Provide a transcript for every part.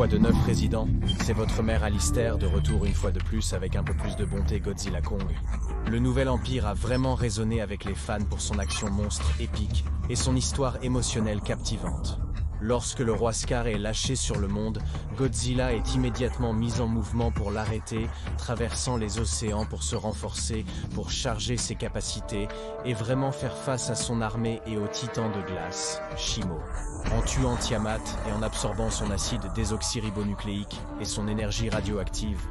Quoi de neuf, résident? C'est votre mère Alistair, de retour une fois de plus avec un peu plus de bonté Godzilla Kong. Le nouvel empire a vraiment résonné avec les fans pour son action monstre épique et son histoire émotionnelle captivante. Lorsque le roi Scar est lâché sur le monde, Godzilla est immédiatement mis en mouvement pour l'arrêter, traversant les océans pour se renforcer, pour charger ses capacités et vraiment faire face à son armée et au titan de glace, Shimo. En tuant Tiamat et en absorbant son acide désoxyribonucléique et son énergie radioactive,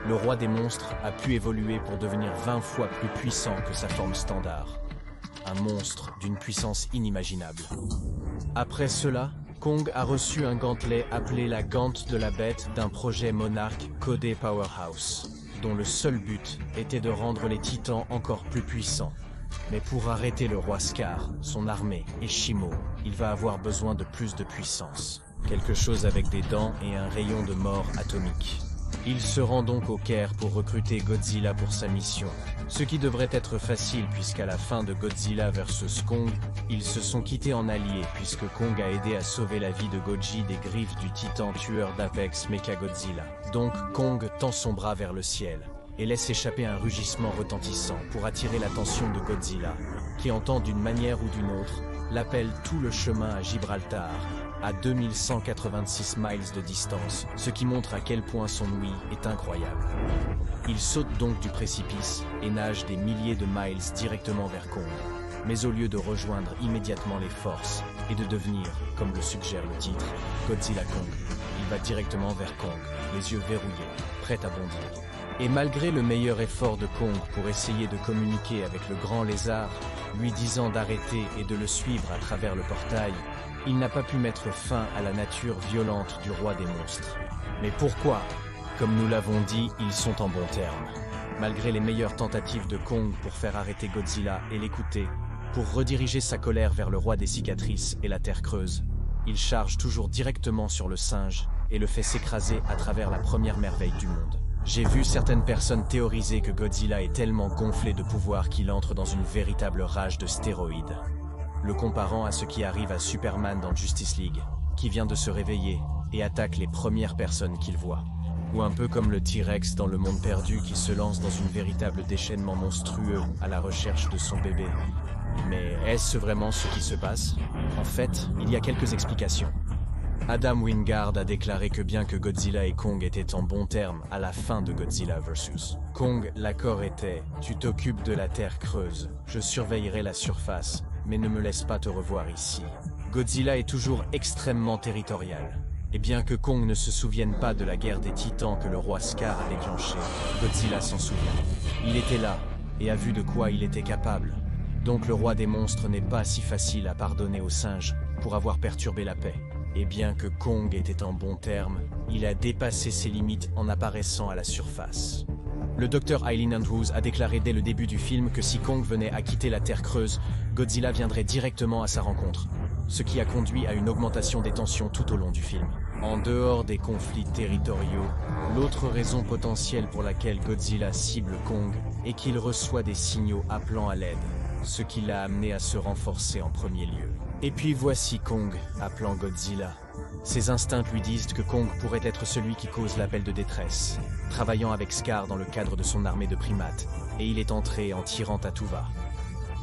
le roi des monstres a pu évoluer pour devenir 20 fois plus puissant que sa forme standard. Un monstre d'une puissance inimaginable. Après cela, Kong a reçu un gantelet appelé la Gante de la Bête d'un projet monarque codé Powerhouse, dont le seul but était de rendre les titans encore plus puissants. Mais pour arrêter le roi Scar, son armée et Shimo, il va avoir besoin de plus de puissance. Quelque chose avec des dents et un rayon de mort atomique. Il se rend donc au Caire pour recruter Godzilla pour sa mission. Ce qui devrait être facile puisqu'à la fin de Godzilla vs Kong, ils se sont quittés en alliés puisque Kong a aidé à sauver la vie de Goji des griffes du titan tueur d'Apex Mechagodzilla. Donc Kong tend son bras vers le ciel et laisse échapper un rugissement retentissant pour attirer l'attention de Godzilla, qui entend d'une manière ou d'une autre l'appel tout le chemin à Gibraltar, à 2186 miles de distance, ce qui montre à quel point son ouïe est incroyable. Il saute donc du précipice et nage des milliers de miles directement vers Kong. Mais au lieu de rejoindre immédiatement les forces et de devenir, comme le suggère le titre, Godzilla Kong, il va directement vers Kong, les yeux verrouillés, prêt à bondir. Et malgré le meilleur effort de Kong pour essayer de communiquer avec le grand lézard, lui disant d'arrêter et de le suivre à travers le portail, il n'a pas pu mettre fin à la nature violente du roi des monstres. Mais pourquoi? Comme nous l'avons dit, ils sont en bons termes. Malgré les meilleures tentatives de Kong pour faire arrêter Godzilla et l'écouter, pour rediriger sa colère vers le roi des cicatrices et la terre creuse, il charge toujours directement sur le singe et le fait s'écraser à travers la première merveille du monde. J'ai vu certaines personnes théoriser que Godzilla est tellement gonflé de pouvoir qu'il entre dans une véritable rage de stéroïdes, le comparant à ce qui arrive à Superman dans Justice League, qui vient de se réveiller et attaque les premières personnes qu'il voit. Ou un peu comme le T-Rex dans Le Monde Perdu qui se lance dans une véritable déchaînement monstrueux à la recherche de son bébé. Mais est-ce vraiment ce qui se passe? En fait, il y a quelques explications. Adam Wingard a déclaré que bien que Godzilla et Kong étaient en bons termes à la fin de Godzilla vs Kong, l'accord était « Tu t'occupes de la terre creuse, je surveillerai la surface, mais ne me laisse pas te revoir ici ». Godzilla est toujours extrêmement territorial. Et bien que Kong ne se souvienne pas de la guerre des titans que le roi Scar a déclenchée, Godzilla s'en souvient. Il était là, et a vu de quoi il était capable. Donc le roi des monstres n'est pas si facile à pardonner aux singes pour avoir perturbé la paix. Et bien que Kong était en bons termes, il a dépassé ses limites en apparaissant à la surface. Le docteur Eileen Andrews a déclaré dès le début du film que si Kong venait à quitter la Terre creuse, Godzilla viendrait directement à sa rencontre, ce qui a conduit à une augmentation des tensions tout au long du film. En dehors des conflits territoriaux, l'autre raison potentielle pour laquelle Godzilla cible Kong est qu'il reçoit des signaux appelant à l'aide, ce qui l'a amené à se renforcer en premier lieu. Et puis voici Kong appelant Godzilla. Ses instincts lui disent que Kong pourrait être celui qui cause l'appel de détresse, travaillant avec Scar dans le cadre de son armée de primates, et il est entré en tirant à tout va.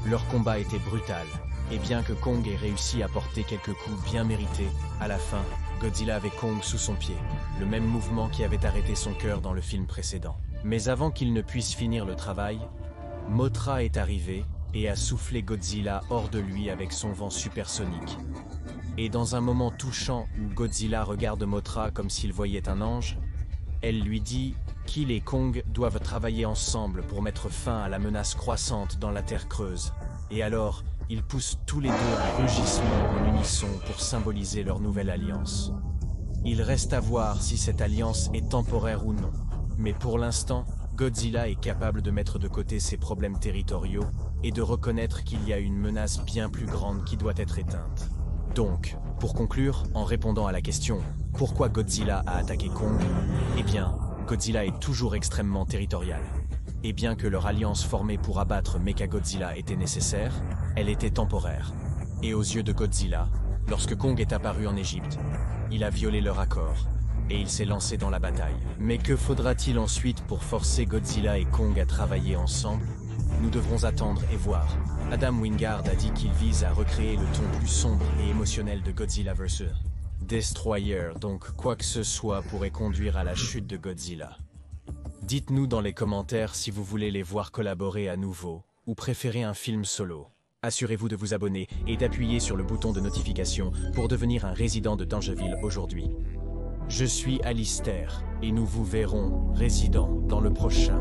Leur combat était brutal, et bien que Kong ait réussi à porter quelques coups bien mérités, à la fin, Godzilla avait Kong sous son pied, le même mouvement qui avait arrêté son cœur dans le film précédent. Mais avant qu'il ne puisse finir le travail, Mothra est arrivée et a soufflé Godzilla hors de lui avec son vent supersonique. Et dans un moment touchant où Godzilla regarde Mothra comme s'il voyait un ange, elle lui dit qu'il et Kong doivent travailler ensemble pour mettre fin à la menace croissante dans la Terre creuse. Et alors, ils poussent tous les deux un rugissement en unisson pour symboliser leur nouvelle alliance. Il reste à voir si cette alliance est temporaire ou non. Mais pour l'instant, Godzilla est capable de mettre de côté ses problèmes territoriaux et de reconnaître qu'il y a une menace bien plus grande qui doit être éteinte. Donc, pour conclure, en répondant à la question « Pourquoi Godzilla a attaqué Kong ?», eh bien, Godzilla est toujours extrêmement territorial. Et bien que leur alliance formée pour abattre Mechagodzilla était nécessaire, elle était temporaire. Et aux yeux de Godzilla, lorsque Kong est apparu en Égypte, il a violé leur accord. et il s'est lancé dans la bataille. Mais que faudra-t-il ensuite pour forcer Godzilla et Kong à travailler ensemble? Nous devrons attendre et voir. Adam Wingard a dit qu'il vise à recréer le ton plus sombre et émotionnel de Godzilla vs. Destroyer, donc quoi que ce soit pourrait conduire à la chute de Godzilla. Dites-nous dans les commentaires si vous voulez les voir collaborer à nouveau, ou préférez un film solo. Assurez-vous de vous abonner et d'appuyer sur le bouton de notification pour devenir un résident de Dangeville aujourd'hui. Je suis Alistair, et nous vous verrons, résident, dans le prochain.